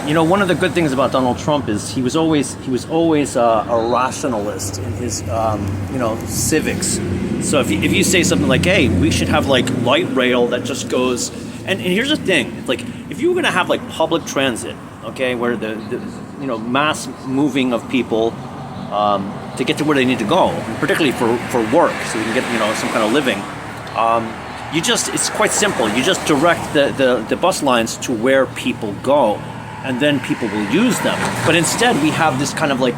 one of the good things about Donald Trump is he was always a rationalist in his civics. So if you say something like, hey, we should have like light rail that just goes, and here's the thing, like if you were gonna have like public transit, okay, where the mass moving of people to get to where they need to go, particularly for work, so you can get some kind of living. It's quite simple. You just direct the bus lines to where people go, and then people will use them. But instead, we have this kind of like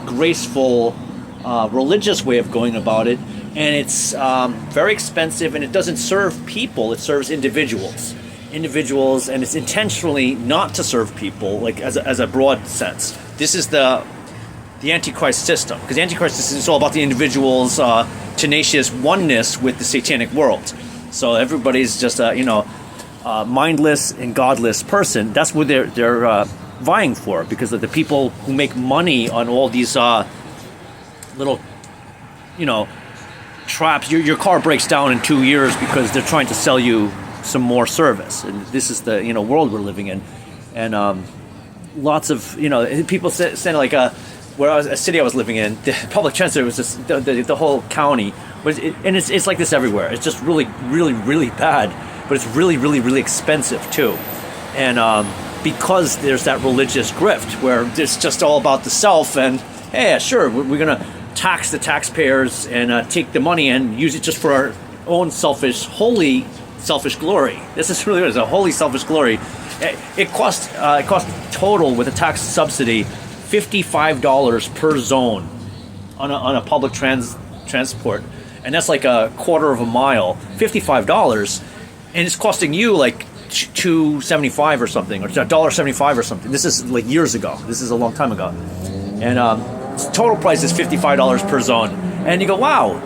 graceful, religious way of going about it, and it's very expensive, and it doesn't serve people. It serves individuals, and it's intentionally not to serve people, like as a broad sense. This is the Antichrist system, because the Antichrist system is all about the individual's tenacious oneness with the satanic world. So everybody's just a mindless and godless person. That's what they're vying for, because of the people who make money on all these little traps. Your car breaks down in 2 years because they're trying to sell you some more service, and this is the world we're living in. And lots of people say like a city I was living in, the public transit was just the whole county and it's like this everywhere. It's just really, really, really bad, but it's really, really, really expensive too. And because there's that religious grift where it's just all about the self, and hey, sure, we're gonna tax the taxpayers and take the money and use it just for our own holy selfish glory. This is really what it is, a holy selfish glory. It cost total with a tax subsidy $55 per zone on a public transport, and that's like a quarter of a mile. $55, and it's costing you like $2.75 or something, or $1.75 or something. This is like years ago. This is a long time ago, and total price is $55 per zone. And you go, wow,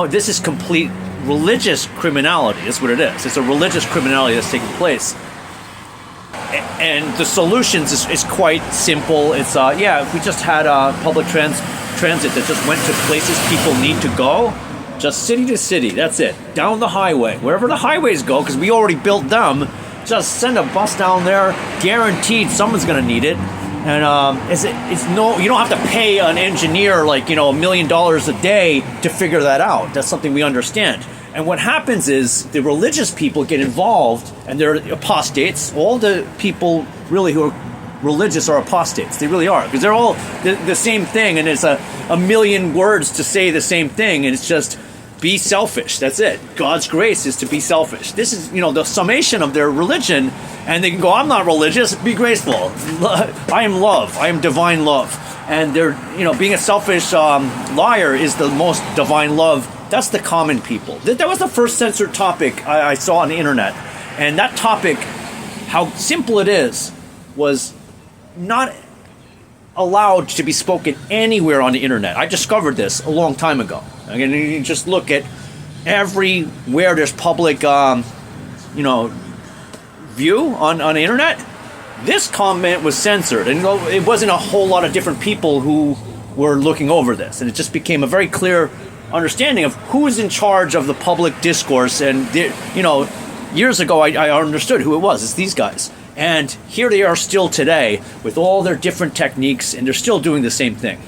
this is complete religious criminality. That's what it is. It's a religious criminality that's taking place. And the solutions is quite simple. It's if we just had public transit that just went to places people need to go, just city to city, that's it, down the highway, wherever the highways go, because we already built them, just send a bus down there, guaranteed someone's going to need it. And you don't have to pay an engineer like $1 million a day to figure that out. That's something we understand. And what happens is the religious people get involved, and they're apostates. All the people really who are religious are apostates. They really are, because they're all the same thing, and it's a million words to say the same thing, and it's just be selfish. That's it. God's grace is to be selfish. This is the summation of their religion, and they can go, I'm not religious. Be graceful. I am love. I am divine love. And they're being a selfish liar is the most divine love. That's the common people. That was the first censored topic I saw on the internet. And that topic, how simple it is, was not allowed to be spoken anywhere on the internet. I discovered this a long time ago. And you just look at everywhere there's public, view on the internet. This comment was censored, and it wasn't a whole lot of different people who were looking over this, and it just became a very clear understanding of who is in charge of the public discourse. And years ago I understood who it was. It's these guys, and here they are still today with all their different techniques, and they're still doing the same thing.